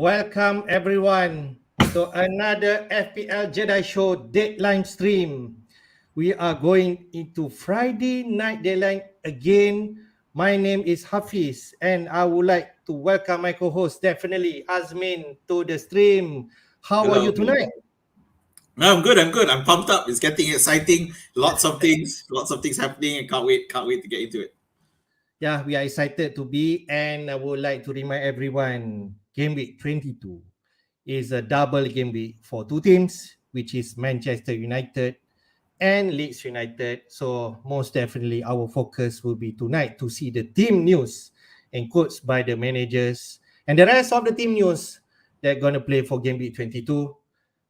Welcome everyone to another FPL Jedi Show deadline stream. We are going into Friday night deadline again. My name is Hafiz and I would like to welcome my co-host, definitely Azmin, to the stream. How are you tonight? No, I'm good. I'm pumped up. It's getting exciting. Lots of things happening. I can't wait to get into it. Yeah, we are excited to be, and I would like to remind everyone, Game Week 22 is a double game week for two teams, which is Manchester United and Leeds United. So most definitely our focus will be tonight to see the team news and quotes by the managers and the rest of the team news that are going to play for Game Week 22.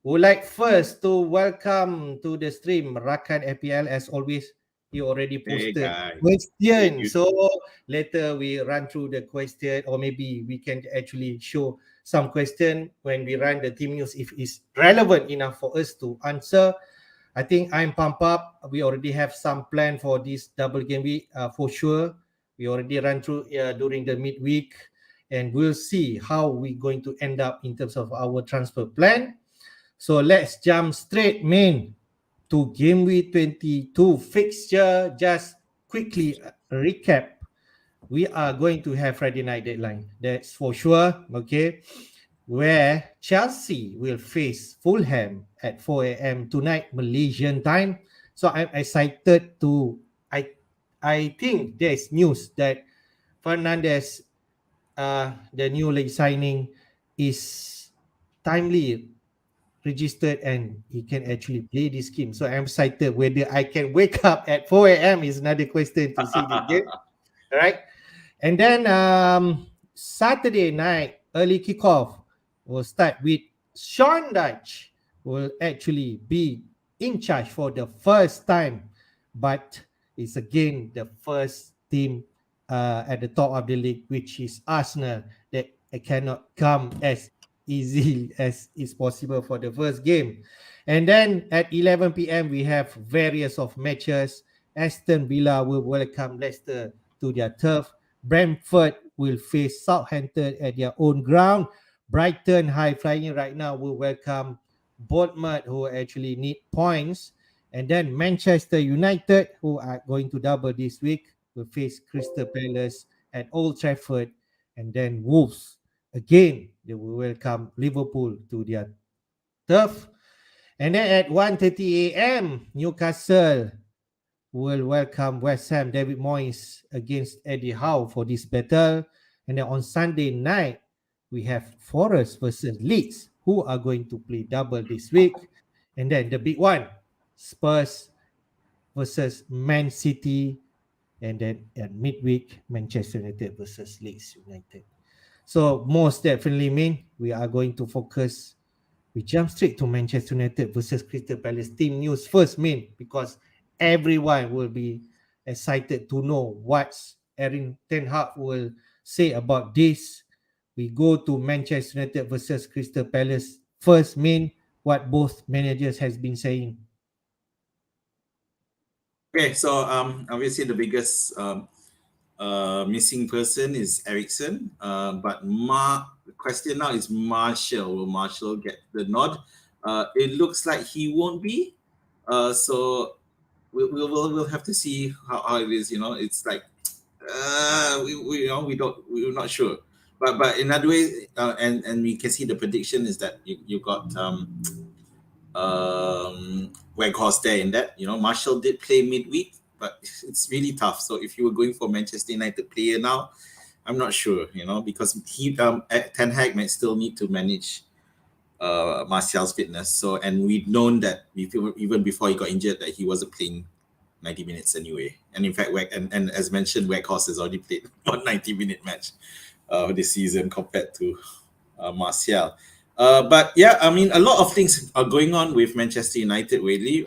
Would like first to welcome to the stream Rakan FPL. As always, he already posted question. So later we run through the question, or maybe we can actually show some question when we run the team news if it's relevant enough for us to answer. I think I'm pumped up. We already have some plan for this double game week for sure. We already ran through during the midweek, and we'll see how we're going to end up in terms of our transfer plan. So let's jump straight, to Game Week 22 fixture. Just quickly recap. We are going to have Friday night deadline. That's for sure. Okay. Where Chelsea will face Fulham at 4 a.m. tonight, Malaysian time. So I'm excited to. I think there's news that Fernandes, the new league signing, is timely registered and he can actually play this game. So I'm excited whether I can wake up at 4 a.m. is another question to see this game. All right. And then Saturday night, early kickoff, will start with Sean Dyche will actually be in charge for the first time. But it's again the first team at the top of the league, which is Arsenal, that cannot come as easy as is possible for the first game. And then at 11 p.m. we have various of matches. Aston Villa will welcome Leicester to their turf. Brentford will face Southampton at their own ground. Brighton, high flying right now, will welcome Bournemouth, who actually need points. And then Manchester United, who are going to double this week, will face Crystal Palace at Old Trafford. And then Wolves, again, they will welcome Liverpool to their turf. And then at 1:30 a.m., Newcastle will welcome West Ham, David Moyes against Eddie Howe for this battle. And then on Sunday night, we have Forest versus Leeds, who are going to play double this week. And then the big one, Spurs versus Man City. And then at midweek, Manchester United versus Leeds United. So most definitely, we are going to focus. We jump straight to Manchester United versus Crystal Palace team news first, because everyone will be excited to know what Erik ten Hag will say about this. We go to Manchester United versus Crystal Palace first, what both managers has been saying. Okay, so obviously the biggest missing person is Eriksen, but the question now is Martial. Will Martial get the nod? It looks like he won't be. So we'll have to see how it is. It's like we're not sure. But in other ways, and we can see the prediction is that you got Weghorst there in that. Martial did play midweek, but it's really tough. So if you were going for Manchester United player now, I'm not sure, because Ten Hag might still need to manage Martial's fitness. So, and we've known that even before he got injured that he wasn't playing 90 minutes anyway. And in fact, and as mentioned, Weghorst has already played a 90-minute match this season compared to Martial. But yeah, I mean, a lot of things are going on with Manchester United, really.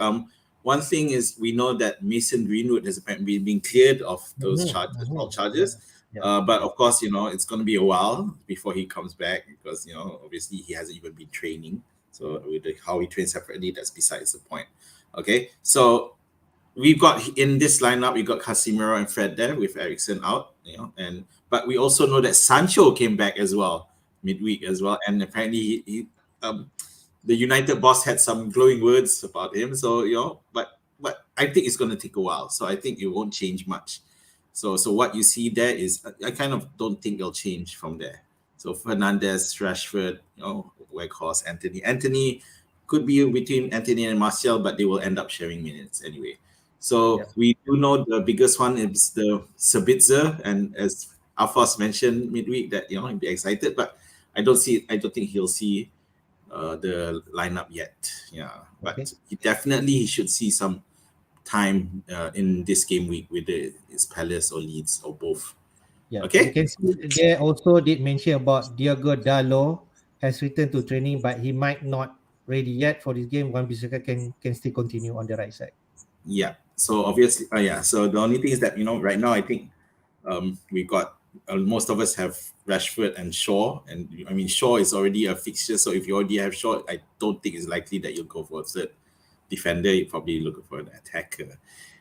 One thing is we know that Mason Greenwood has apparently been cleared of those charges. Yeah. But of course, it's going to be a while before he comes back because, obviously he hasn't even been training. So with how he trains separately, that's besides the point. Okay, so we've got in this lineup, we got Casemiro and Fred there with Eriksen out, but we also know that Sancho came back as well midweek as well, and apparently the United boss had some glowing words about him. So but I think it's going to take a while. So I think it won't change much. So what you see there is I kind of don't think it'll change from there. So Fernandes, Rashford, Weghorst, Anthony could be between Anthony and Martial, but they will end up sharing minutes anyway. So we do know the biggest one is the Sabitzer, and as Alphonse mentioned midweek that he'll be excited, but I don't think he'll see the lineup yet. Yeah, but he should see some time in this game week with his Palace or Leeds or both. Yeah. Okay. You can see they also did mention about Diogo Dalot has returned to training, but he might not ready yet for this game. Wan-Bissaka can still continue on the right side. Yeah. So obviously, So the only thing is that right now I think we got most of us have Rashford and Shaw, and I mean Shaw is already a fixture. So if you already have Shaw, I don't think it's likely that you'll go for a third defender. You're probably looking for an attacker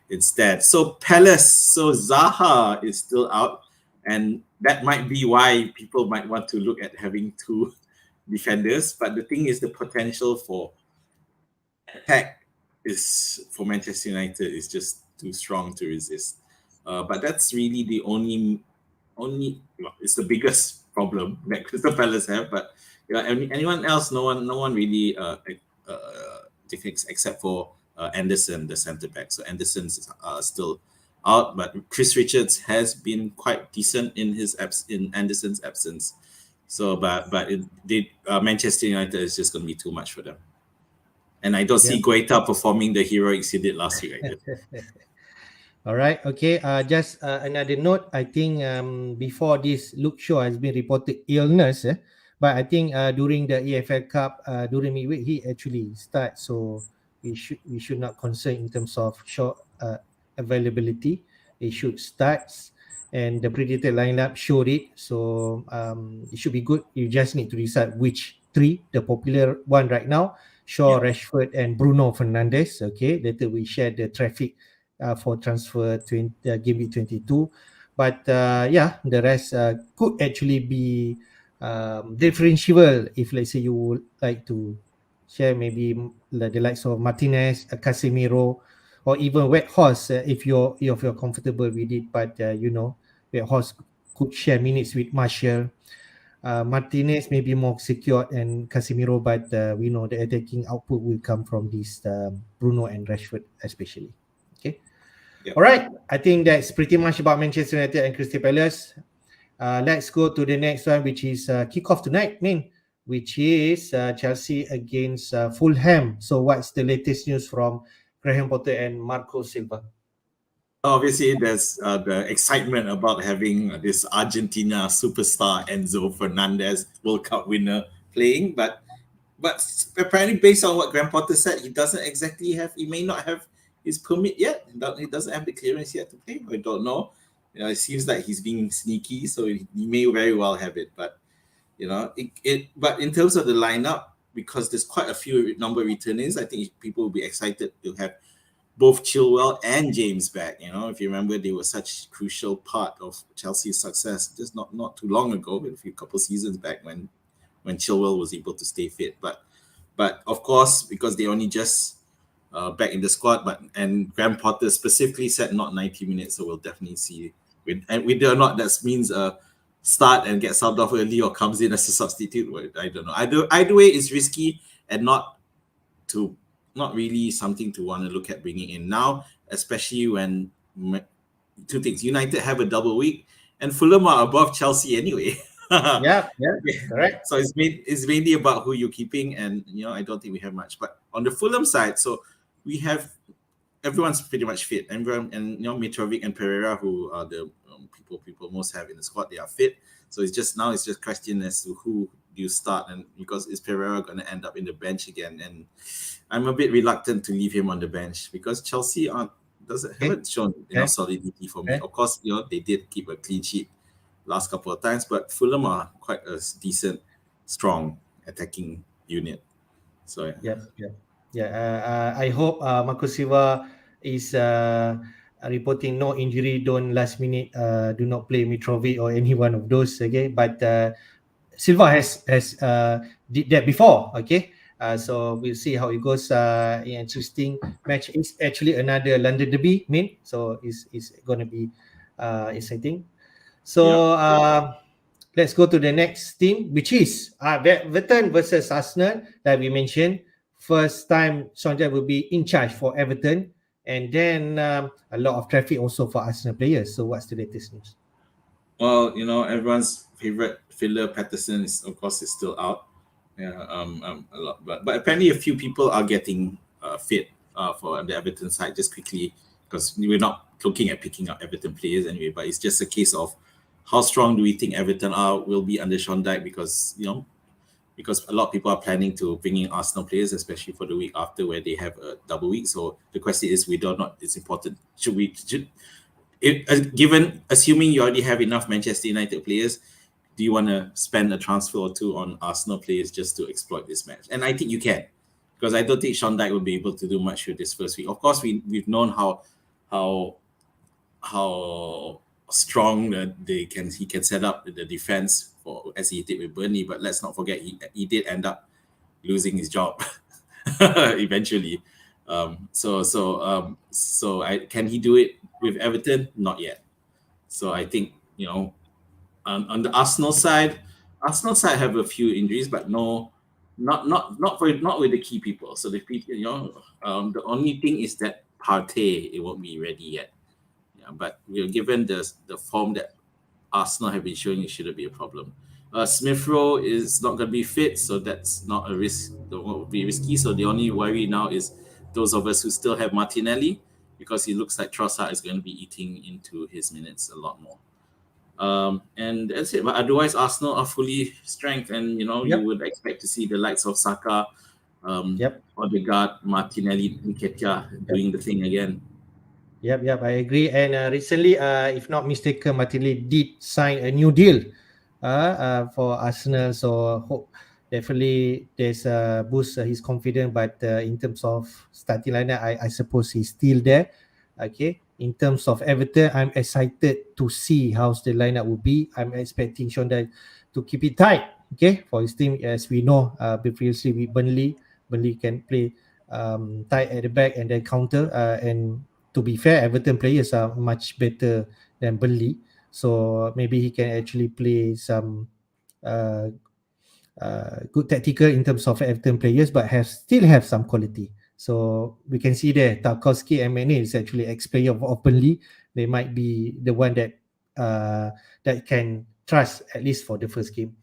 instead. So Palace, so Zaha is still out, and that might be why people might want to look at having two defenders. But the thing is, the potential for attack is for Manchester United is just too strong to resist. But that's really the only it's the biggest problem that Crystal Palace have. But anyone else, no one really defects except for Anderson, the centre back. So Anderson's still out, but Chris Richards has been quite decent in Anderson's absence. So, but Manchester United is just going to be too much for them. And I don't see Guaita performing the heroics he did last week. All right. Okay. Just another note. I think before this, Luke Shaw has been reported illness. But I think during the EFL Cup, during midweek, he actually starts. So we should not concern in terms of Shaw availability. It should start, and the predicted lineup showed it. So it should be good. You just need to decide which three, the popular one right now: Shaw, Rashford, and Bruno Fernandes. Okay. Later we share the traffic for transfer game week 22. But the rest could actually be differentiable if, let's say, you would like to share maybe the likes of Martinez, Casemiro, or even Weghorst if you're comfortable with it. But Weghorst could share minutes with Martial. Martinez may be more secure and Casemiro, but we know the attacking output will come from this Bruno and Rashford especially. Okay. Yep. All right. I think that's pretty much about Manchester United and Crystal Palace. Let's go to the next one, which is kickoff tonight, which is Chelsea against Fulham. So what's the latest news from Graham Potter and Marco Silva? Obviously, there's the excitement about having this Argentina superstar Enzo Fernandez, World Cup winner, playing. But apparently, based on what Graham Potter said, he may not have his permit yet. He doesn't have the clearance yet to play. I don't know. It seems like he's being sneaky, so he may very well have it. But but in terms of the lineup, because there's quite a few number of returnees, I think people will be excited to have both Chilwell and James back. If you remember, they were such a crucial part of Chelsea's success just not too long ago, a couple seasons back when Chilwell was able to stay fit. But of course, because they only just back in the squad, and Graham Potter specifically said not 90 minutes, so we'll definitely see. And whether or not that means start and get subbed off early or comes in as a substitute, I don't know. Either way, it's risky and not really something to want to look at bringing in now, especially when two things: United have a double week, and Fulham are above Chelsea anyway. Yeah, correct. So it's mainly about who you're keeping, and I don't think we have much. But on the Fulham side, so we have everyone's pretty much fit. Everyone, and Mitrovic and Pereira, who are the people most have in the squad, they are fit. So it's just question as to who do you start, and because is Pereira going to end up in the bench again? And I'm a bit reluctant to leave him on the bench because Chelsea haven't shown enough solidity for me. Of course, they did keep a clean sheet last couple of times, but Fulham are quite a decent, strong attacking unit. So I hope Marco Silva is reporting no injury, don't last minute do not play Mitrovic or any one of those. Okay, but Silva has did that before. Okay, so we'll see how it goes. Interesting match. It's actually another London derby, so it's going to be exciting. So let's go to the next team, which is Everton versus Arsenal that we mentioned. First time Sonja will be in charge for Everton, and then a lot of traffic also for Arsenal players. So what's the latest news? Well, everyone's favorite filler Patterson is still out. Yeah, a lot, but apparently a few people are getting fit for the Everton side. Just quickly, because we're not looking at picking up Everton players anyway, but it's just a case of how strong do we think Everton will be under Sean Dyche, because a lot of people are planning to bring in Arsenal players, especially for the week after where they have a double week. So the question is, it's important. Assuming you already have enough Manchester United players, do you want to spend a transfer or two on Arsenal players just to exploit this match? And I think you can, because I don't think Sean Dyche will be able to do much with this first week. Of course, we've known how strong he can set up the defense as he did with Burnley, but let's not forget he did end up losing his job eventually. Can he do it with Everton? Not yet. So I think on the Arsenal side have a few injuries, but not with the key people. So the the only thing is that Partey, it won't be ready yet. Yeah, but given the form that Arsenal have been showing, it shouldn't be a problem. Smith Rowe is not going to be fit, so that's not a risk. That won't be risky. So the only worry now is those of us who still have Martinelli, because it looks like Trossard is going to be eating into his minutes a lot more. And that's it. But otherwise, Arsenal are fully strength, and you would expect to see the likes of Saka, Odegaard, Martinelli, Nketiah doing the thing again. Yep, I agree. And recently, if not mistaken, Martinelli did sign a new deal for Arsenal. So hope definitely there's a boost his confidence. But in terms of starting lineup, I suppose he's still there. Okay. In terms of Everton, I'm excited to see how the lineup will be. I'm expecting Sean Dyche to keep it tight. Okay, for his team, as we know, previously with Burnley can play tight at the back and then counter. And to be fair, Everton players are much better than Burnley, so maybe he can actually play some good tactical in terms of Everton players, but still have some quality. So we can see there, Tarkowski and Mane is actually ex-player of Burnley. They might be the one that can trust at least for the first game.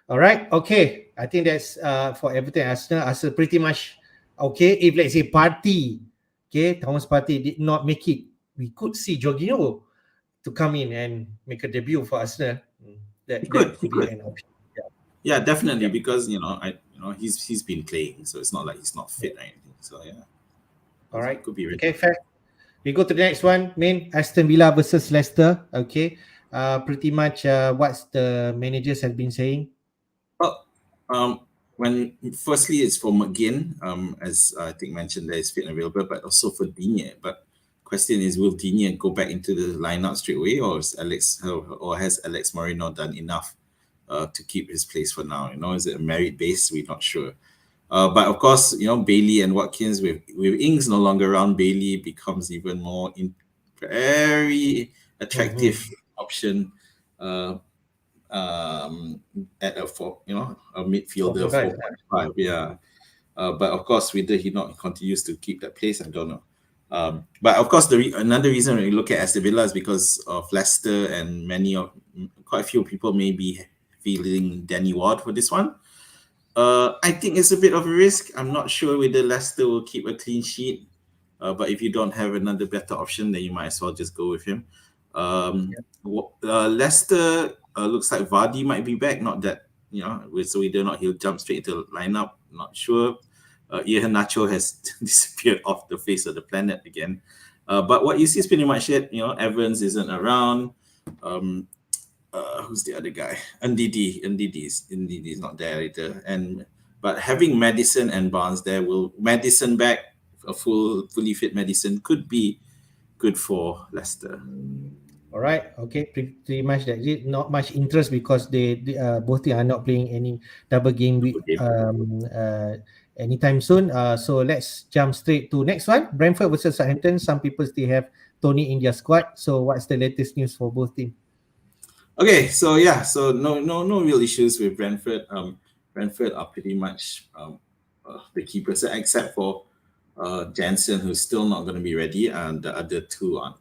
All right, okay. I think that's for Everton and Arsenal. Arsenal pretty much okay. If let's say Thomas Partey did not make it, we could see Jorginho to come in and make a debut for Arsenal. That could be an option. Yeah, definitely, because he's been playing, so it's not like he's not fit or anything. So yeah. All right. Could be ready. Okay, fair. We go to the next one. Aston Villa versus Leicester. Okay. Pretty much what the managers have been saying. Well, firstly it's for McGinn, as I think mentioned, that is fit and available, but also for Digne. But question is, will Digne go back into the lineup straight away, or has Alex Moreno done enough to keep his place for now? Is it a merit base? We're not sure. But of course, Bailey and Watkins, with Ings no longer around, Bailey becomes even more very attractive option at a midfielder 4.5. Yeah. But of course, whether he not continues to keep that place, I don't know. But of course, another reason when we look at Aston Villa is because of Leicester, and quite a few people may be feeling Danny Ward for this one. I think it's a bit of a risk. I'm not sure whether Leicester will keep a clean sheet. But if you don't have another better option, then you might as well just go with him. Leicester looks like Vardy might be back. Not that, so whether or not he'll jump straight into the lineup, not sure. Nacho has disappeared off the face of the planet again. But what you see is pretty much it. Evans isn't around. Who's the other guy? Ndidi is not there either. But having Maddison and Barnes there, Maddison back, a fully fit Maddison could be good for Leicester. All right. Okay. Pretty much that. Not much interest because they both team are not playing any double game week Okay. anytime soon. So let's jump straight to next one. Brentford versus Southampton. Some people still have Tony in their squad. So what's the latest news for both teams? Okay, so yeah, so no real issues with Brentford. Brentford are pretty much the keepers except for Jansen, who's still not going to be ready, and the other two on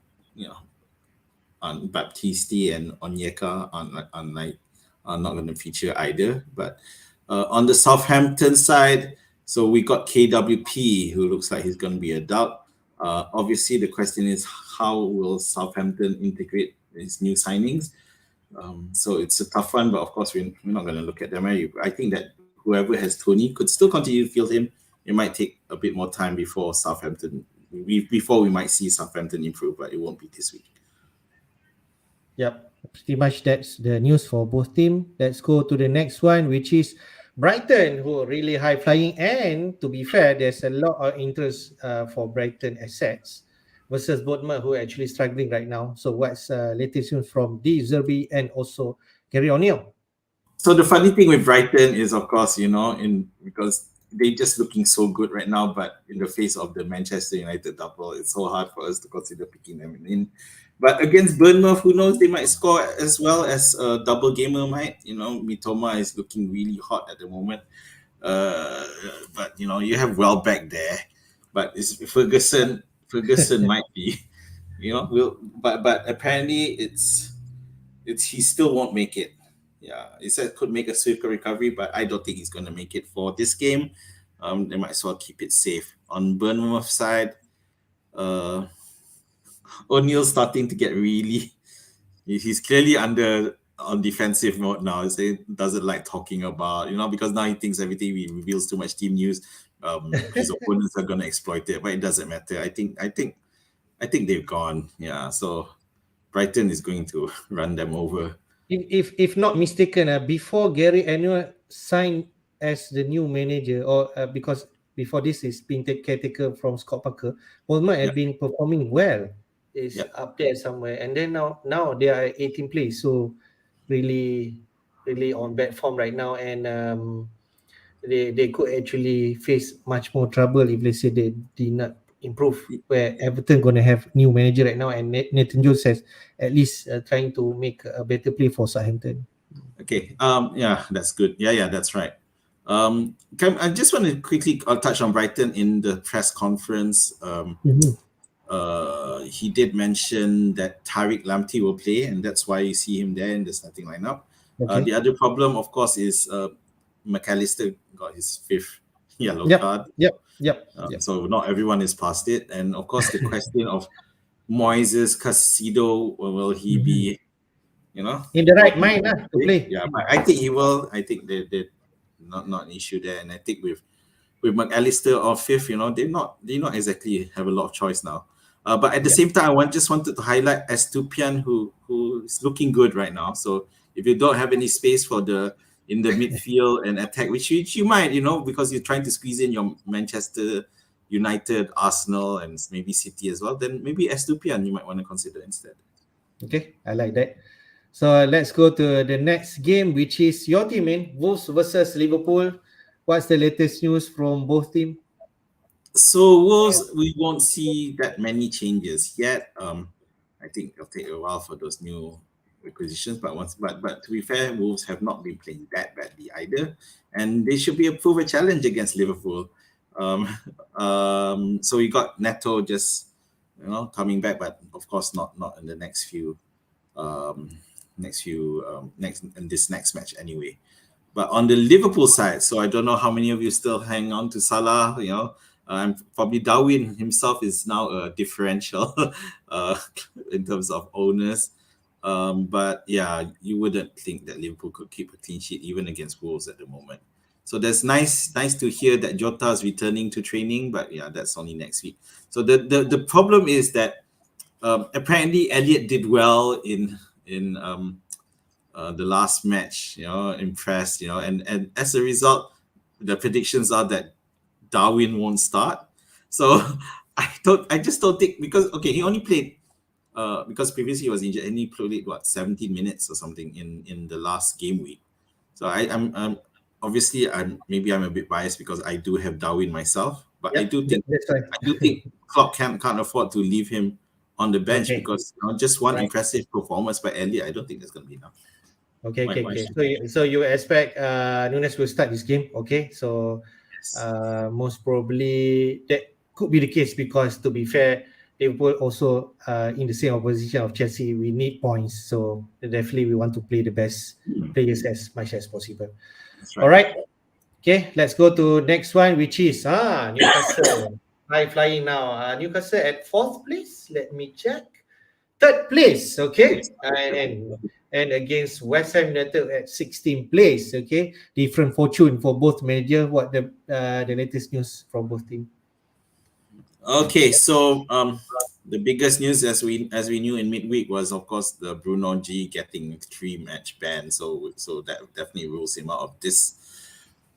on Baptisti and Onyeka are not going to feature either. But on the Southampton side, so we got KWP, who looks like he's going to be a doubt. Obviously, the question is how will Southampton integrate these new signings? So it's a tough one, but of course we're not going to look at them. I think that whoever has Tony could still continue to field him. It might take a bit more time before we might see Southampton improve, but it won't be this week. Yep, pretty much that's the news for both teams. Let's go to the next one, which is Brighton, who are really high flying. And to be fair, there's a lot of interest for Brighton assets versus Bournemouth, who are actually struggling right now. So what's latest news from D Zerbi and also Gary O'Neill? So the funny thing with Brighton is, of course, because they're just looking so good right now, but in the face of the Manchester United double, it's so hard for us to consider picking them in. But against Bournemouth, who knows, they might score as well as a double gamer might. Mitoma is looking really hot at the moment. But you have Welbeck there, but it's Ferguson might be, but apparently he still won't make it. Yeah, he said could make a swift recovery, but I don't think he's going to make it for this game. They might as well keep it safe. On Bournemouth side, O'Neill's starting to get really. He's clearly on defensive mode now. He doesn't like talking about, because now he thinks everything he reveals too much team news. His opponents are going to exploit it, but it doesn't matter. I think they've gone. Yeah, so Brighton is going to run them over. If not mistaken, before Gary O'Neill signed as the new manager, or because before this is being caretaker from Scott Parker, Bournemouth had been performing well. It's up there somewhere, and then now they are 18th place, so really on bad form right now, and they could actually face much more trouble if they say they did not improve. Where Everton going to have new manager right now, and Nathan Jones says at least trying to make a better play for Southampton. Okay. Yeah, that's good. Yeah, that's right. I just want to quickly touch on Brighton in the press conference. He did mention that Tariq Lamptey will play, and that's why you see him there in the starting lineup. Okay. The other problem, of course, is McAllister got his 5th yellow card. Yep. So not everyone is past it, and of course the question of Moises Casido, will he be, in the right mind to play? Yeah, but I think he will. I think they're not an issue there, and I think with McAllister or 5th, they not exactly have a lot of choice now. But at the same time, I just wanted to highlight Estupian, who is looking good right now. So if you don't have any space in the midfield and attack, which you might, because you're trying to squeeze in your Manchester United, Arsenal, and maybe City as well, then maybe Estupian you might want to consider instead. Okay, I like that. So let's go to the next game, which is your team, Wolves versus Liverpool. What's the latest news from both teams? So Wolves, we won't see that many changes yet. I think it'll take a while for those new acquisitions, but to be fair, Wolves have not been playing that badly either, and they should be a proven challenge against Liverpool. So we got Neto just coming back, but of course not in the next this next match anyway. But on the Liverpool side, so I don't know how many of you still hang on to Salah. Probably Darwin himself is now a differential in terms of owners. But yeah, you wouldn't think that Liverpool could keep a clean sheet even against Wolves at the moment. So that's nice to hear that Jota is returning to training, but yeah, that's only next week. So the problem is that apparently Elliott did well in the last match, impressed, and as a result, the predictions are that Darwin won't start. So I just don't think, because he only played because previously he was injured and he played 17 minutes or something in the last game week. So I'm obviously maybe I'm a bit biased because I do have Darwin myself, but Yep, I do think that's right. Klopp can't afford to leave him on the bench Okay. because just one Right. impressive performance by Elliot, I don't think that's going to be enough. Okay. So you expect Nunes will start this game. Okay. So most probably that could be the case because, to be fair, Liverpool also in the same opposition of Chelsea. We need points, so definitely we want to play the best players as much as possible. That's right. All right. Okay, let's go to next one, which is Newcastle. High flying now. Newcastle at 4th place. Let me check. 3rd place. Okay, and against West Ham United at 16th place. Okay, different fortune for both manager. What the latest news from both teams? Okay, so the biggest news as we knew in midweek was of course the Bruno G getting 3-match ban. So that definitely rules him out of this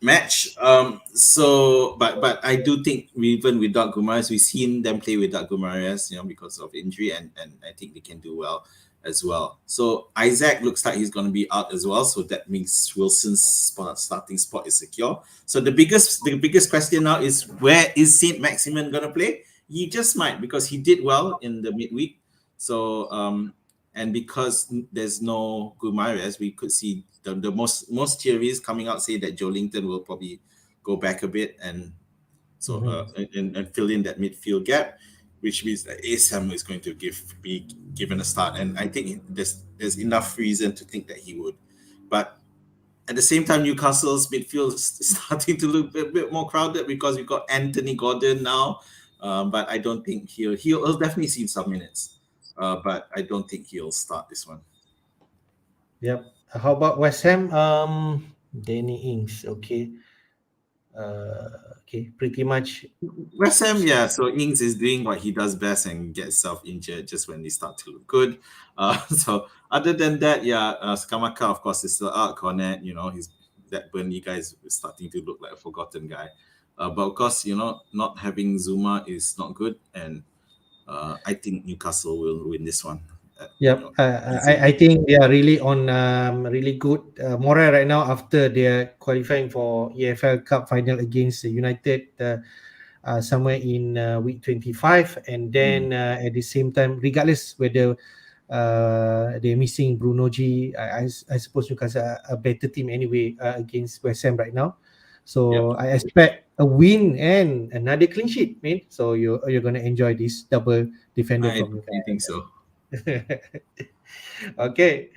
match. So but I do think even without Guimaraes, we've seen them play without Guimaraes, because of injury, and I think they can do well as well. So Isaac looks like he's going to be out as well. So that means Wilson's starting spot is secure. So the biggest question now is, where is Saint Maximin going to play? He just might, because he did well in the midweek. So and because there's no Guimaraes, we could see the most theories coming out say that Joelinton will probably go back a bit and and fill in that midfield gap, which means that Asam is going to be given a start. And I think there's enough reason to think that he would. But at the same time, Newcastle's midfield is starting to look a bit more crowded because we've got Anthony Gordon now. But I don't think he'll definitely see some minutes. But I don't think he'll start this one. Yep. How about West Ham? Danny Ings. Okay. Okay, pretty much. West Ham, yeah. So Ings is doing what he does best and gets self injured just when they start to look good. So other than that, yeah, Skamaka, of course, is still out. Cornet, he's that Burnley guy is starting to look like a forgotten guy. But of course, not having Zuma is not good, and I think Newcastle will win this one. Yep, I think they are really on really good morale right now after they're qualifying for EFL Cup final against United somewhere in week 25, and then at the same time, regardless whether they're missing Bruno G, I suppose Newcastle are a better team anyway against West Ham right now. So I expect a win and another clean sheet, man. So you're gonna enjoy this double defender from Newcastle. I think so. Okay.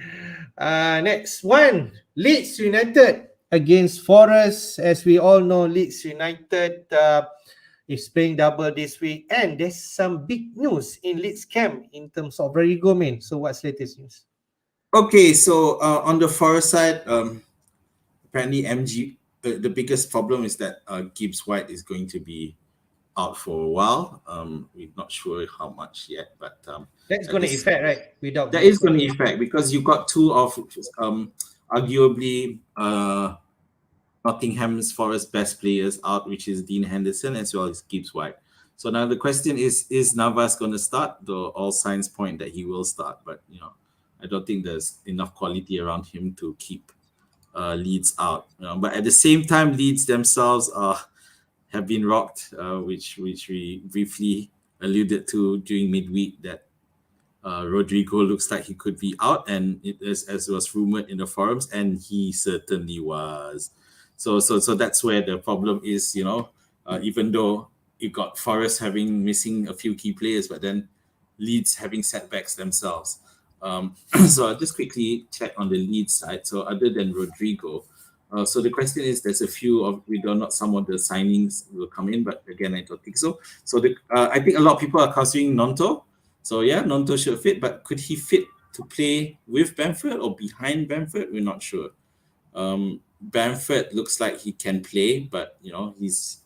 Next one, Leeds United against Forest. As we all know, Leeds United is playing double this week, and there's some big news in Leeds camp in terms of Rodrigo, man. So what's latest news? Okay, so on the Forest side, apparently MG, the biggest problem is that Gibbs White is going to be out for a while. We're not sure how much yet, but that's going to affect, right? That is going to affect because you've got two of arguably Nottingham's Forest best players out, which is Dean Henderson as well as Gibbs White. So now the question is Navas going to start? Though all signs point that he will start, but I don't think there's enough quality around him to keep Leeds out. But at the same time, Leeds themselves have been rocked, which we briefly alluded to during midweek, that Rodrigo looks like he could be out, and as was rumored in the forums, and he certainly was. So that's where the problem is, even though you got Forest missing a few key players, but then Leeds having setbacks themselves. So I'll just quickly check on the Leeds side. So other than Rodrigo, so the question is, there's a few of whether or not some of the signings will come in, but again, I don't think so. So I think a lot of people are considering Nonto. So yeah, Nonto should fit, but could he fit to play with Brentford or behind Brentford? We're not sure. Brentford looks like he can play, but he's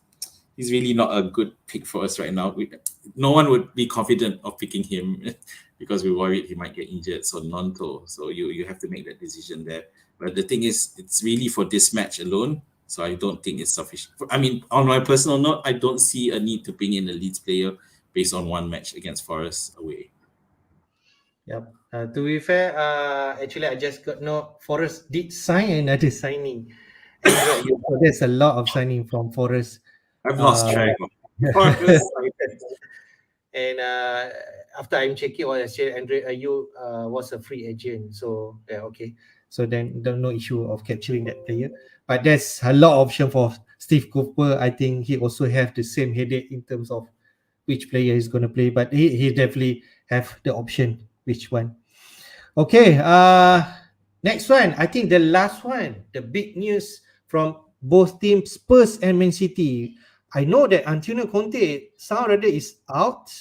really not a good pick for us right now. No one would be confident of picking him because we're worried he might get injured. So Nonto. So you have to make that decision there. But the thing is, it's really for this match alone. So I don't think it's sufficient. I mean, on my personal note, I don't see a need to bring in a Leeds player based on one match against Forest away. Yep. To be fair, actually, I just got no. Forest did sign another signing. Android, so there's a lot of signing from Forest. I've lost track of Forest. And after I'm checking all, actually, Andre Ayew was a free agent. So yeah, okay. So then no issue of capturing that player. But there's a lot of option for Steve Cooper. I think he also have the same headache in terms of which player is going to play. But he definitely have the option which one. Okay. Next one. I think the last one. The big news from both teams, Spurs and Man City. I know that Antonio Conte already is out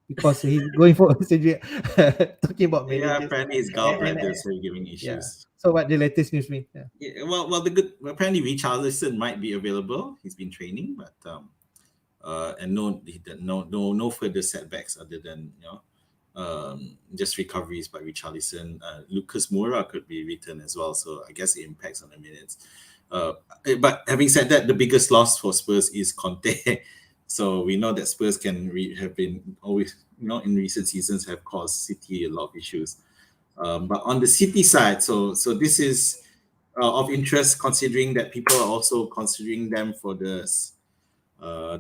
because he's going for surgery. Talking about Yeah, managers. apparently his gallbladder is giving Yeah. issues. So what the latest news mean? Yeah. Yeah, well, apparently Richarlison might be available. He's been training, but and no further setbacks other than just recoveries by Richarlison. Lucas Moura could be returned as well, so I guess it impacts on the minutes. But having said that, the biggest loss for Spurs is Conte. So we know that Spurs have been always, in recent seasons have caused City a lot of issues. But on the City side, so this is of interest considering that people are also considering them for the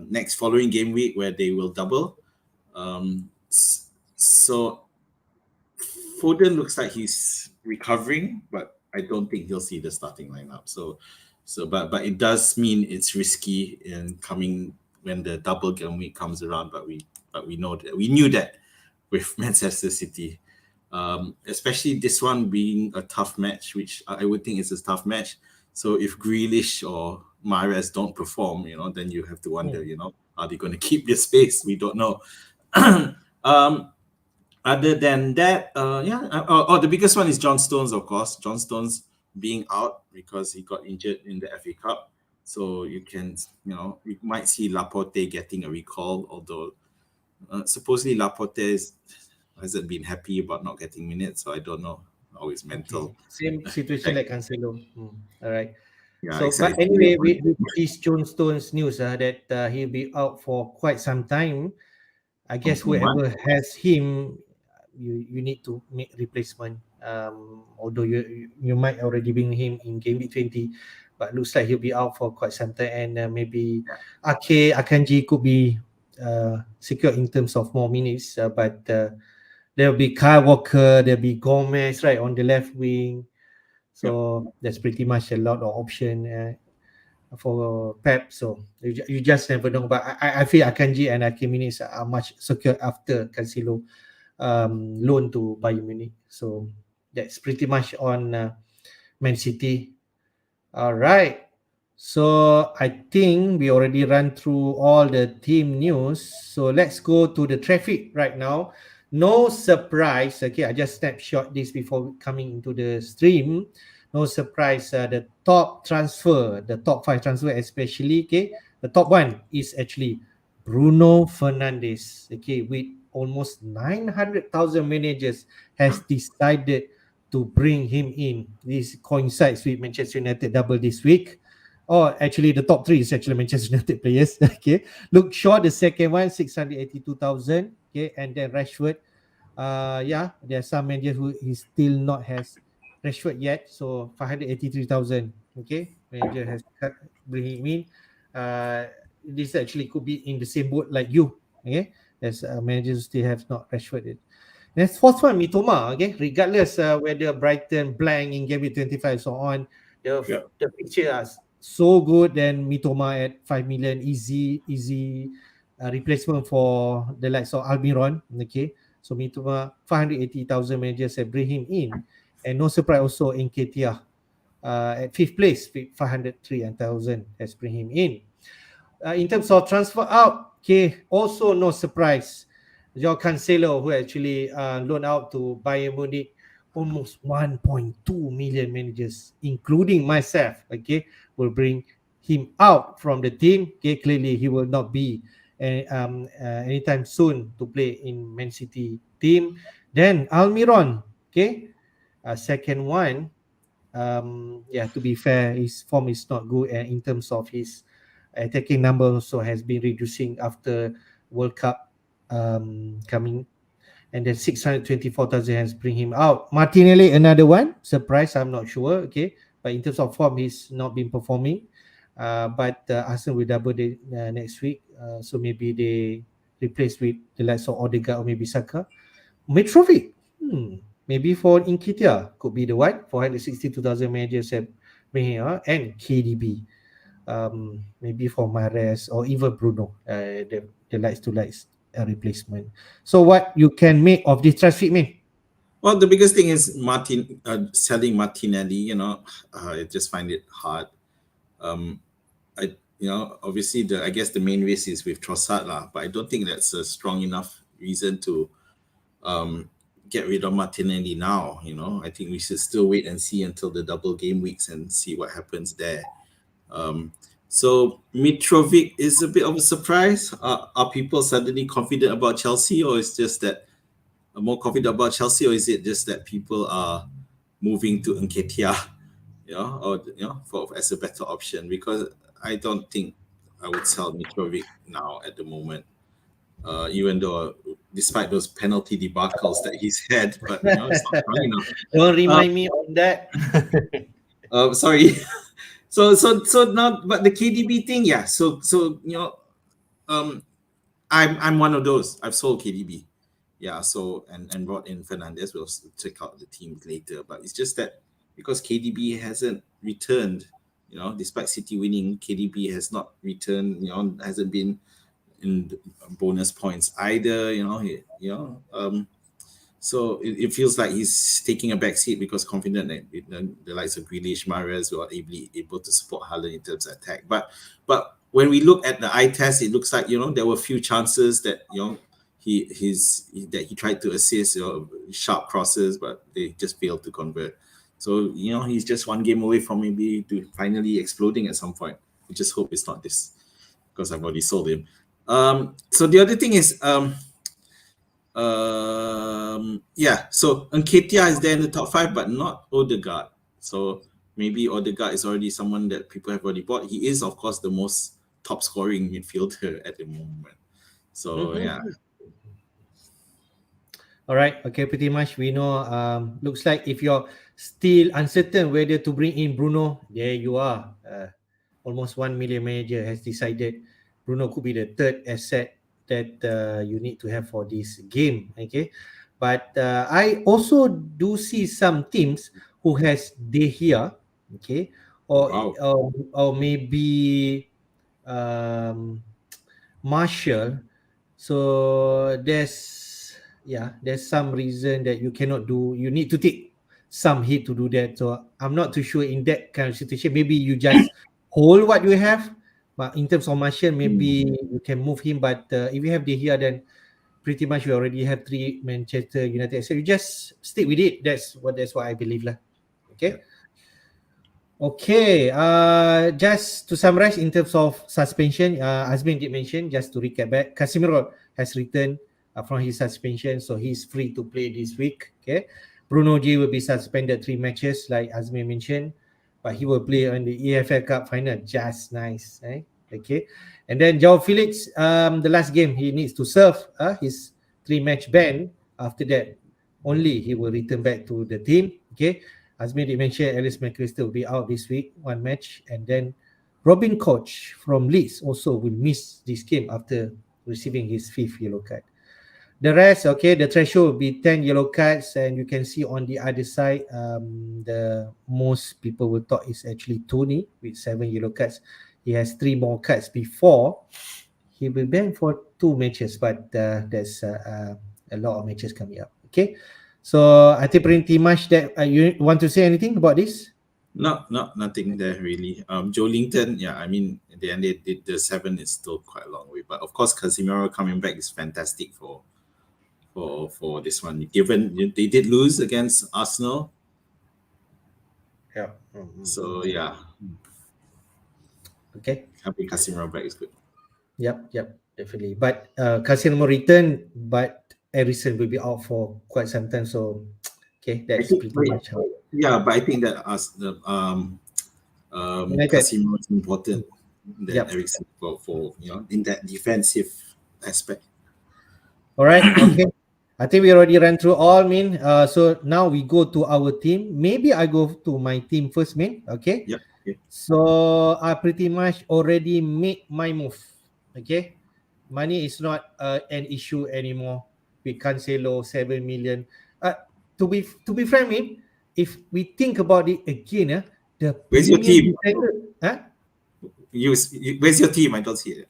next following game week where they will double. So Foden looks like he's recovering, but I don't think he'll see the starting lineup. But it does mean it's risky in coming when the double game week comes around. But we knew that with Manchester City, especially this one being a tough match, which I would think is a tough match. So if Grealish or Mahrez don't perform, then you have to wonder, are they going to keep their space? We don't know. Other than that, the biggest one is John Stones, of course. John Stones being out because he got injured in the FA Cup. So you might see Laporte getting a recall, although supposedly Laporte hasn't been happy about not getting minutes. So I don't know. Always mental. Okay. Same situation like Cancelo. All right. Yeah, So, exactly. but anyway, with this John Stones news that he'll be out for quite some time, I guess whoever has him, you need to make replacement. Although you might already bring him in game week 20, but looks like he'll be out for quite some time, and maybe Akanji could be secure in terms of more minutes, but there'll be Kyle Walker, there'll be Gomez right on the left wing. So that's pretty much a lot of option for Pep. So you just never know. But I feel Akanji and Ake minutes are much secure after Cancelo loan to Bayern Munich. So that's pretty much on Man City. All right. So I think we already ran through all the team news. So let's go to the traffic right now. No surprise. Okay, I just snapshot this before coming into the stream. No surprise. The top 5 transfer especially. Okay, the top one is actually Bruno Fernandes. Okay, with almost 900,000 managers has decided to bring him in. This coincides with Manchester United double this week. Oh, actually, the top 3 is actually Manchester United players. Okay, Luke Shaw, the second one, 682,000. Okay, and then Rashford. There are some managers who he still not has Rashford yet, so 583,000. Okay, manager has bring him in. This actually could be in the same boat like you. Okay, as managers who still have not Rashford. Next fourth one, Mitoma. Okay, regardless whether Brighton blank in game week 25 so on, the picture is so good. Then Mitoma at 5 million, easy replacement for the likes of Almiron. Okay, so Mitoma 580,000 managers have bring him in, and no surprise also in Nketiah at 5th place with 503,000 has bring him in. In terms of transfer out, okay, also no surprise. Joao Cancelo, who actually loaned out to Bayern Munich, almost 1.2 million managers, including myself, okay, will bring him out from the team. Okay, clearly he will not be anytime soon to play in Man City team. Then Almiron, okay, second one. To be fair, his form is not good, and in terms of his attacking number also has been reducing after World Cup coming. and then 624,000 has bring him out. Martinelli, another one. Surprise, I'm not sure. Okay, but in terms of form, he's not been performing. But Arsenal will double next week. So maybe they replace with the likes of Odegaard or maybe Saka. Mitrovic, maybe for Nketiah could be the one. 462,000 managers have bring him out, and KDB. Maybe for Mahrez or even Bruno, the likes to likes a replacement. So what you can make of this transfer, man? Well, the biggest thing is selling Martinelli. I just find it hard. Obviously I guess the main risk is with Trossard lah, but I don't think that's a strong enough reason to get rid of Martinelli now. I think we should still wait and see until the double game weeks and see what happens there. So Mitrovic is a bit of a surprise. Are people suddenly confident about Chelsea, or is just that more confident about Chelsea, or is it just that people are moving to Nketiah, as a better option? Because I don't think I would sell Mitrovic now at the moment, even though despite those penalty debacles that he's had, but it's not strong enough. Don't remind me on that. Sorry. So now, but the KDB thing, yeah. So I'm one of those. I've sold KDB, yeah. So and brought in Fernandes. We'll check out the team later. But it's just that because KDB hasn't returned, despite City winning, KDB has not returned. Hasn't been in bonus points either. So it feels like he's taking a back seat because confident that the likes of Grealish, Mahrez were able to support Haaland in terms of attack. But when we look at the eye test, it looks like there were a few chances that he tried to assist, sharp crosses, but they just failed to convert. So he's just one game away from maybe to finally exploding at some point. We just hope it's not this, because I've already sold him. So the other thing is so Nketiah is there in the top 5, but not Odegaard. So maybe Odegaard is already someone that people have already bought. He is, of course, the most top scoring midfielder at the moment. So yeah. All right. Okay. Pretty much we know. Looks like if you're still uncertain whether to bring in Bruno, there you are. Almost 1 million manager has decided Bruno could be the third asset that you need to have for this game. Okay. But I also do see some teams who has De Gea, okay, or maybe Martial. So there's some reason that you cannot do. You need to take some hit to do that. So I'm not too sure in that kind of situation. Maybe you just hold what you have. But in terms of Martial, maybe you can move him. But if you have De Gea, then pretty much you already have 3 Manchester United. So you just stick with it. That's what I believe lah. Okay. Okay. Just to summarize in terms of suspension, Azmin did mention, just to recap back, Casemiro has returned from his suspension, so he's free to play this week. Okay. Bruno G will be suspended 3 matches, like Azmin mentioned, but he will play on the EFL Cup final. Just nice. Okay. And then João Felix, the last game, he needs to serve his 3-match ban. After that, only he will return back to the team. Okay. As Mehdi mentioned, Alice McAllister will be out this week, 1 match. And then Robin Koch from Leeds also will miss this game after receiving his 5th yellow card. The rest, okay, the threshold will be 10 yellow cards. And you can see on the other side, the most people will thought is actually Tony with 7 yellow cards. He has 3 more cards before he will ban for 2 matches, but there's a lot of matches coming up. Okay, so I think pretty much that. You want to say anything about this? No, nothing there really. Joe Linton, yeah, I mean, at the end, the 7 is still quite a long way, but of course, Casemiro coming back is fantastic for this one. Given they did lose against Arsenal, yeah. So yeah. Okay. Having Casemiro back is good. Yep, definitely. But Casemiro return, but Eriksen will be out for quite some time. So okay, that's pretty much how. Yeah, but I think that Casemiro is important than Eriksen for in that defensive aspect. All right. Okay. I think we already ran through all, Min. So now we go to our team. Maybe I go to my team first, Min. Okay. Yep. Okay. So I pretty much already made my move. Okay. Money is not an issue anymore. We Cancelo 7 million. To be frank, Min, if we think about it again, the Where's your premium team? defender. Where's your team? I don't see it.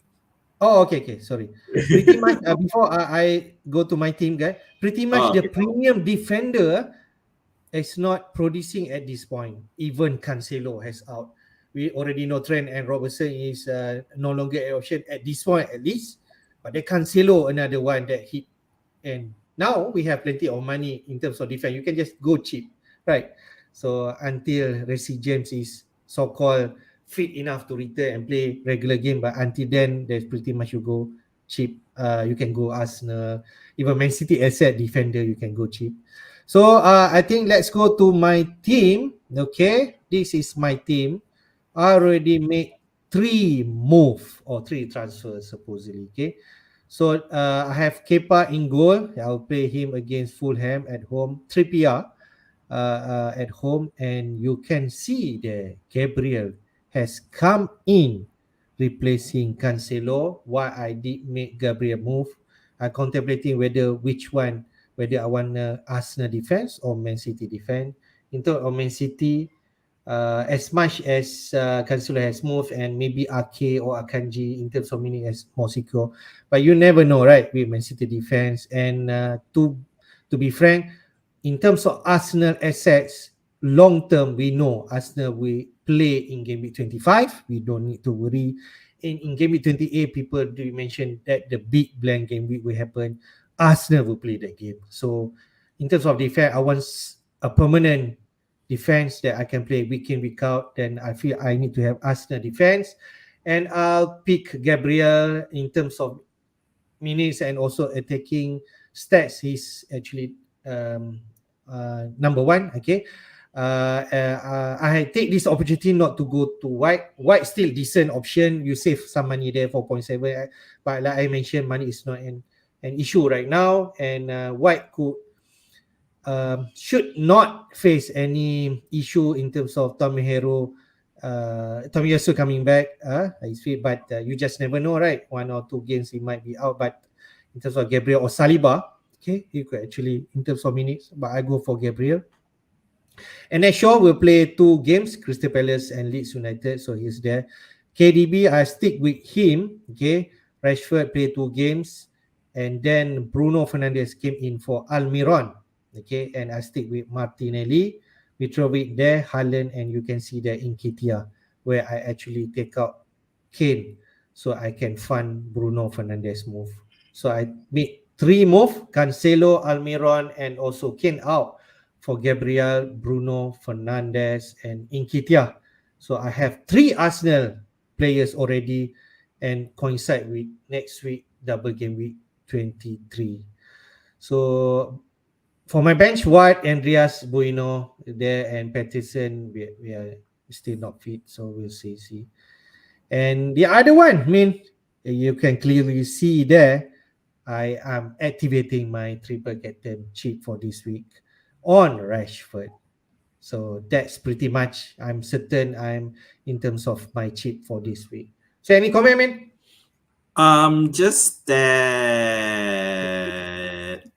Oh, okay, sorry. Pretty much before I go to my team, guy. Pretty much the Okay. premium defender is not producing at this point. Even Cancelo has out. We already know Trent and Robertson is no longer an option at this point, at least. But the Cancelo, another one that hit. And now we have plenty of money in terms of defense. You can just go cheap, right? So until Reece James is so-called fit enough to return and play regular game, but until then, there's pretty much you go cheap. You can go Arsenal, even Man City asset defender, you can go cheap. So I think let's go to my team. Okay, this is my team. I already made 3 transfers supposedly. Okay, so I have Kepa in goal. I'll play him against Fulham at home. Trippier at home, and you can see there Gabriel has come in replacing Cancelo. Why I did make Gabriel move? I contemplating whether I want Arsenal defense or Man City defense. In terms of Man City, as much as Cancelo has moved and maybe Ake or Akanji in terms of meaning as more secure, but you never know, right? With Man City defense, and to be frank, in terms of Arsenal assets, long term, we know Arsenal will play in game week 25. We don't need to worry. In game week 28, people do mention that the big blank game week will happen. Arsenal will play that game. So, in terms of defense, I want a permanent defense that I can play week in, week out. Then I feel I need to have Arsenal defense. And I'll pick Gabriel in terms of minutes and also attacking stats. He's actually number 1. Okay. I take this opportunity not to go to White. White still decent option. You save some money there, 4.7. But like I mentioned, money is not an issue right now. And White could should not face any issue in terms of Tomohiro Tomiyasu coming back. His feet, but you just never know, right? 1 or 2 games he might be out. But in terms of Gabriel or Saliba, okay, you could actually in terms of minutes, but I go for Gabriel. And then Shaw will play 2 games, Crystal Palace and Leeds United, so he's there. KDB, I stick with him. Okay, Rashford play 2 games, and then Bruno Fernandes came in for Almiron. Okay, and I stick with Martinelli. Mitrovic there, Haaland, and you can see there Nketiah, where I actually take out Kane, so I can fund Bruno Fernandes move. So I made 3 move: Cancelo, Almiron, and also Kane out for Gabriel, Bruno Fernandes, and Nketiah. So I have 3 Arsenal players already, and coincide with next week double game week 23. So for my bench, White, Andreas, Bueno there, and Patterson, we are still not fit, so we'll see. And the other one, I mean, you can clearly see there, I am activating my triple captain cheat for this week on Rashford. So that's pretty much, I'm certain I'm in terms of my cheat for this week. So any comment, man? Just that.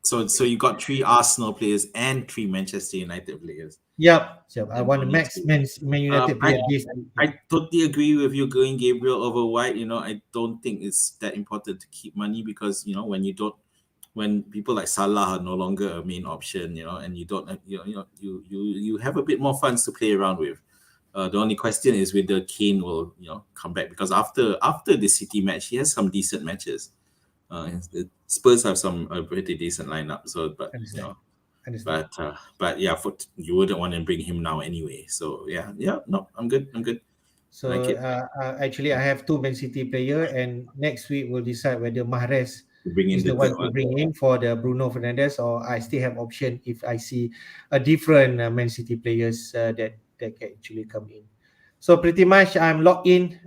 So you got 3 Arsenal players and 3 Manchester United players. Yep. So I want to max Man United player this week. I totally agree with you going Gabriel over White. I don't think it's that important to keep money because when people like Salah are no longer a main option, and you don't, you have a bit more funds to play around with. The only question is whether Kane will, come back because after the City match, he has some decent matches. The Spurs have some pretty decent lineup. So, but Understand. but yeah, you wouldn't want to bring him now anyway. So no, I'm good. So actually, I have 2 Man City player, and next week we'll decide whether Mahrez is the one to bring in for the Bruno Fernandes, or I still have option if I see a different Man City players that can actually come in. So pretty much I'm locked in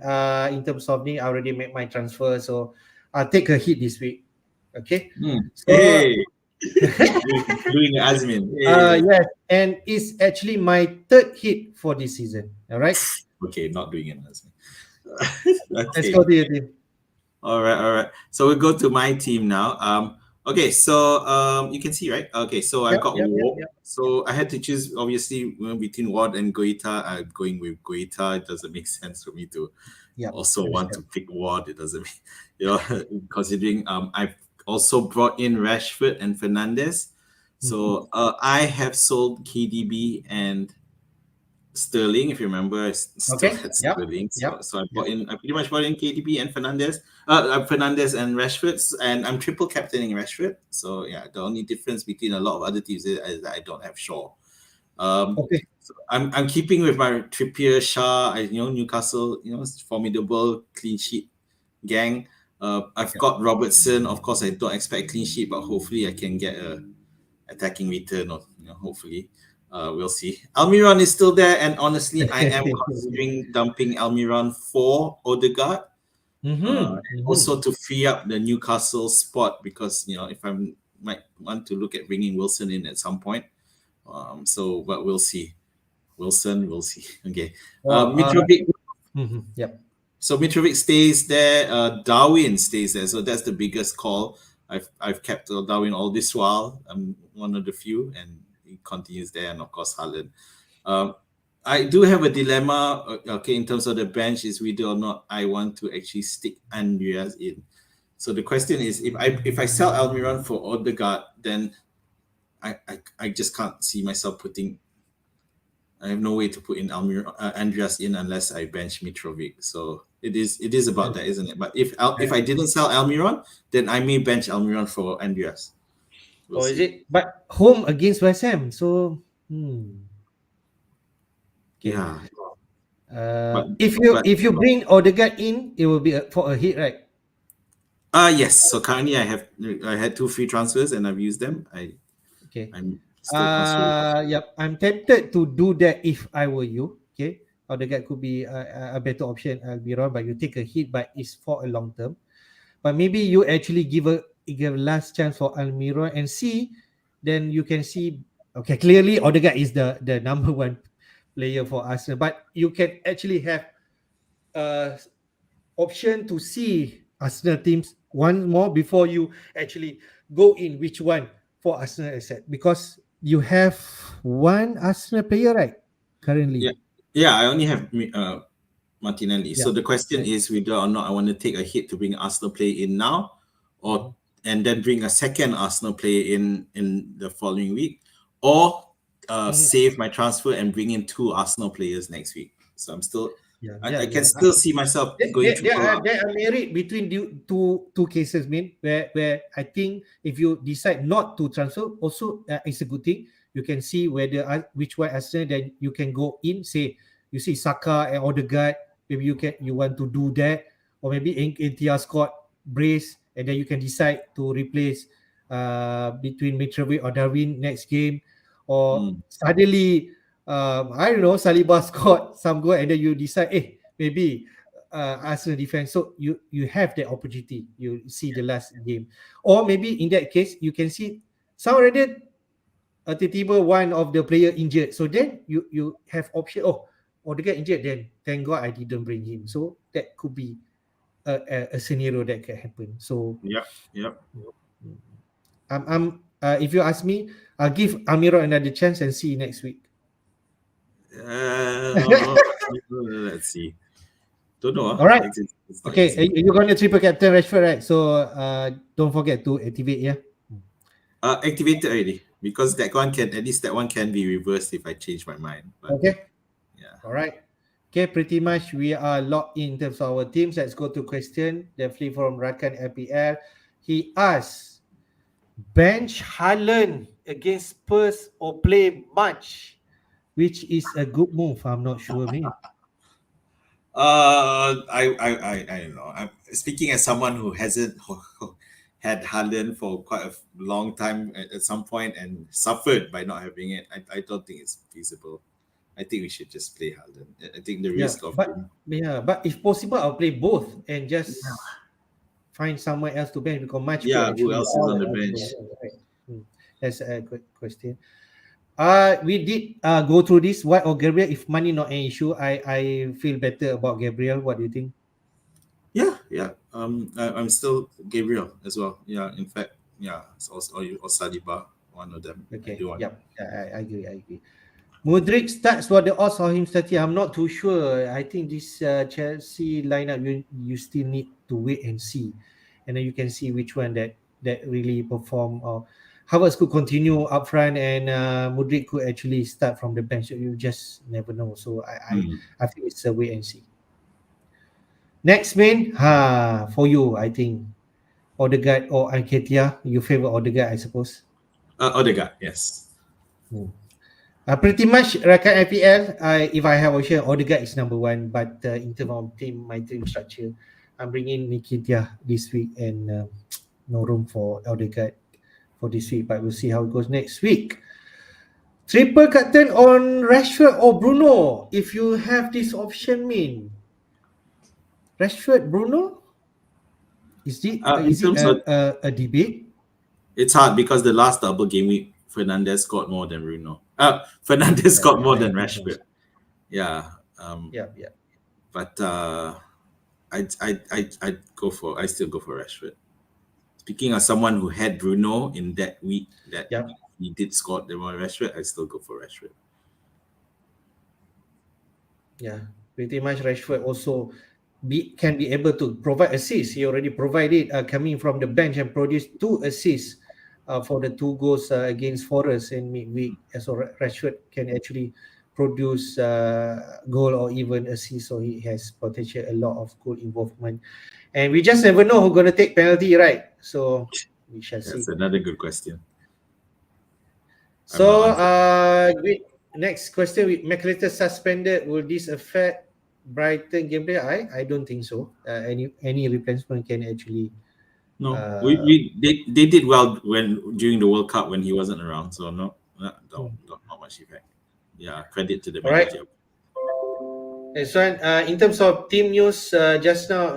terms of me. I already made my transfer, so I'll take a hit this week. Okay. Hey. doing Azmin. Yes, and it's actually my third hit for this season. All right. Okay, not doing an Azmin. Let's Okay. go to your team. All right. So we'll go to my team now. Okay, so you can see, right? Okay, so I've got Ward. So I had to choose obviously between Ward and Goita. I'm going with Goita. It doesn't make sense for me to also want to pick Ward. It doesn't make, considering I've also brought in Rashford and Fernandes. So I have sold KDB and Sterling, if you remember, I still had Sterling. So I pretty much bought in KDB and Fernandes and Rashford, and I'm triple captaining Rashford. So yeah, the only difference between a lot of other teams is that I don't have Shaw. So I'm keeping with my Trippier, Shah, Newcastle, formidable clean sheet gang. I've got Robertson. Of course, I don't expect clean sheet, but hopefully I can get a attacking return, or hopefully. We'll see. Almiron is still there, and honestly, I am considering dumping Almiron for Odegaard. Also to free up the Newcastle spot, because if I might want to look at bringing Wilson in at some point. But we'll see. Wilson, we'll see. Okay. Mitrovic. So Mitrovic stays there. Darwin stays there. So that's the biggest call. I've kept Darwin all this while. I'm one of the few, and he continues there, and of course Haaland. I do have a dilemma, in terms of the bench, is whether or not I want to actually stick Andreas in. So the question is, if I sell Almiron for Odegaard, then I just can't see myself putting. I have no way to put in Andreas in unless I bench Mitrovic. So it is about that, isn't it? But if I didn't sell Almiron, then I may bench Almiron for Andreas. We'll see. Is it? But home against West Ham, so okay. Yeah. If you bring Odegaard in, it will be for a hit, right? Yes. So currently I had 2 free transfers and I've used them. I'm still I'm tempted to do that if I were you. Okay, Odegaard could be a better option. I'll be wrong, but you take a hit, but it's for a long term. But maybe you actually give a last chance for Almiron and see, then you can see. Okay, clearly Odegaard is the number one player for Arsenal, but you can actually have option to see Arsenal teams one more before you actually go in which one for Arsenal asset, because you have one Arsenal player, right? Currently. Yeah, I only have Martinelli. So the question is whether or not I want to take a hit to bring Arsenal player in now, and then bring a second Arsenal player in the following week, or save my transfer and bring in 2 Arsenal players next week. So I'm still, I can still see myself going through. There are merit between two cases, where I think if you decide not to transfer, also it's a good thing. You can see whether which one Arsenal, then you can go in. Say you see Saka and Odegaard, maybe you want to do that, or maybe Nketiah squad brace, and then you can decide to replace between Mitrovic or Darwin next game, or suddenly I don't know, Saliba scored some goal, and then you decide, maybe Arsenal defense. So you have the opportunity. You see the last game, or maybe in that case you can see some already tiba one of the player injured. So then you have option. They get injured. Then thank God I didn't bring him. So that could be a scenario that can happen. So if you ask me, I'll give Amiro another chance and see next week. Let's see. Don't know. All right. Okay, you're going to triple captain Rashford, right? So don't forget to activate. Activated already, because that one can be reversed if I change my mind. But, okay. Yeah. All right. Okay, pretty much we are locked in terms of our teams. Let's go to question. Definitely from Rakan FPL. He asks, bench Haaland against Spurs or play much? Which is a good move? I'm not sure, me. I don't know. I'm speaking as someone who hasn't had Haaland for quite a long time at some point and suffered by not having it. I don't think it's feasible. I think we should just play Haaland. I think the risk of but if possible, I'll play both and just find somewhere else to bench, because much. Who else is on the bench? That's a good question. We did go through this. What or Gabriel? If money not an issue, I feel better about Gabriel. What do you think? Yeah. I'm still Gabriel as well. Yeah, in fact, yeah, it's also or Saliba, one of them. I Okay. do want. Yep. Yeah, I agree. Modric starts. What the odds of him starting? I'm not too sure. I think this Chelsea lineup you still need to wait and see, and then you can see which one that really perform. Or Havertz could continue up front, and Modric could actually start from the bench. You just never know. So I think it's a wait and see. Next man, for you, I think Odegaard or Nketiah. You favor Odegaard, I suppose. Odegaard, yes. Pretty much rakan IPL, if I have option, Odegaard is number one. But in terms of my team structure, I'm bringing Nketiah this week, and no room for Odegaard for this week. But we'll see how it goes next week. Triple captain on Rashford or Bruno. If you have this option, Rashford, Bruno. Is it a debate? It's hard because the last double game week, Fernandes scored more than Bruno. Fernandes scored more than Rashford. Yeah. Yeah. But I still go for Rashford. Speaking of someone who had Bruno in that week that he did score the more Rashford, I still go for Rashford. Yeah, pretty much Rashford also can be able to provide assists. He already provided coming from the bench and produced 2 assists for the 2 goals against Forest in midweek. So Rashford can actually produce goal or even assist, so he has potential a lot of goal involvement. And we just never know who's going to take penalty, right? So we shall see. That's another good question. So next question, with McAllister suspended, will this affect Brighton gameplay? I don't think so. Any replacement can actually. No, they did well during the World Cup when he wasn't around. So not much effect. Yeah, credit to the manager. Right. So in terms of team news, just now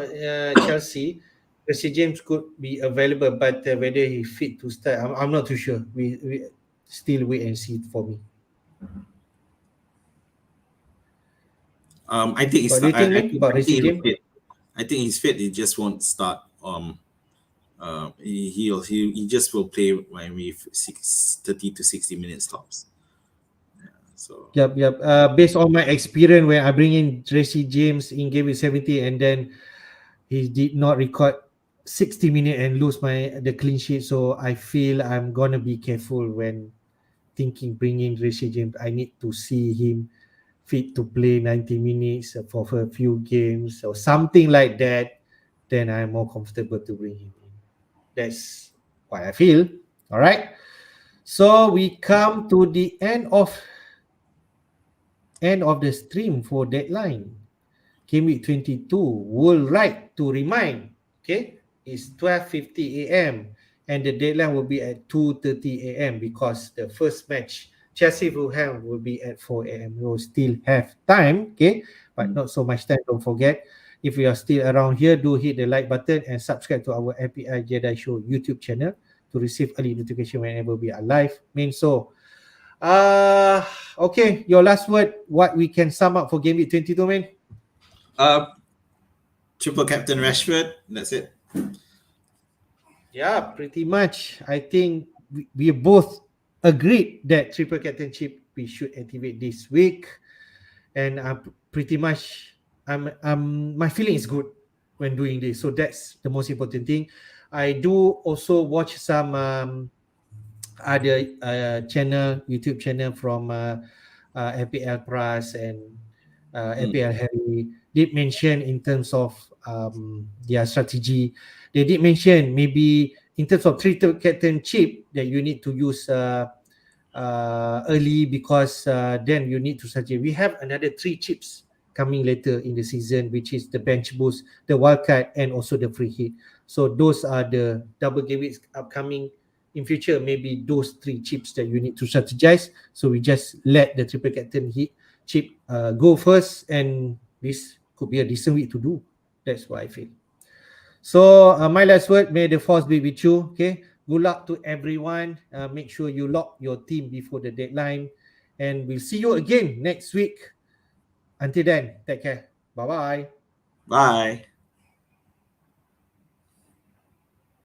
Chelsea, Jesse James could be available, but whether he fit to start, I'm not too sure. We still wait and see for me. I think he's. What do you think about Jesse James? I think he's fit. He just won't start. He just will play when we 30 to 60 minutes tops. So yep. Based on my experience, when I bring in Jesse James in game week 70, and then he did not record 60 minutes and lose the clean sheet. So I feel I'm gonna be careful when thinking bringing Jesse James. I need to see him fit to play 90 minutes for a few games or something like that. Then I'm more comfortable to bring him in. That's what I feel. All right. So we come to the end of the stream for deadline. Game week 22. Would like to remind, okay, it's 12:50 a.m. and the deadline will be at 2:30 a.m. because the first match, Chelsea Fulham, will be at 4 a.m. We will still have time, okay, but not so much time. Don't forget, if you are still around here, do hit the like button and subscribe to our FPL Jedi Show YouTube channel to receive early notification whenever we are live. Okay, your last word, what we can sum up for game week 22, man? Triple captain Rashford, that's it. Yeah, pretty much. I think we both agreed that triple captainship we should activate this week, and pretty much my feeling is good when doing this. So that's the most important thing. I do also watch some other YouTube channel from FPL Plus and FPL Harry did mention in terms of their strategy. They did mention maybe in terms of triple captainship that you need to use early because then you need to suggest. We have another 3 chips coming later in the season, which is the bench boost, the wildcard, and also the free hit. So those are the double game weeks upcoming in future. Maybe those 3 chips that you need to strategize. So we just let the triple captain hit chip go first, and this could be a decent week to do. That's what I feel. So my last word, may the force be with you. Okay, Good luck to everyone. Make sure you lock your team before the deadline. And we'll see you again next week. Until then, take care. Bye-bye. Bye.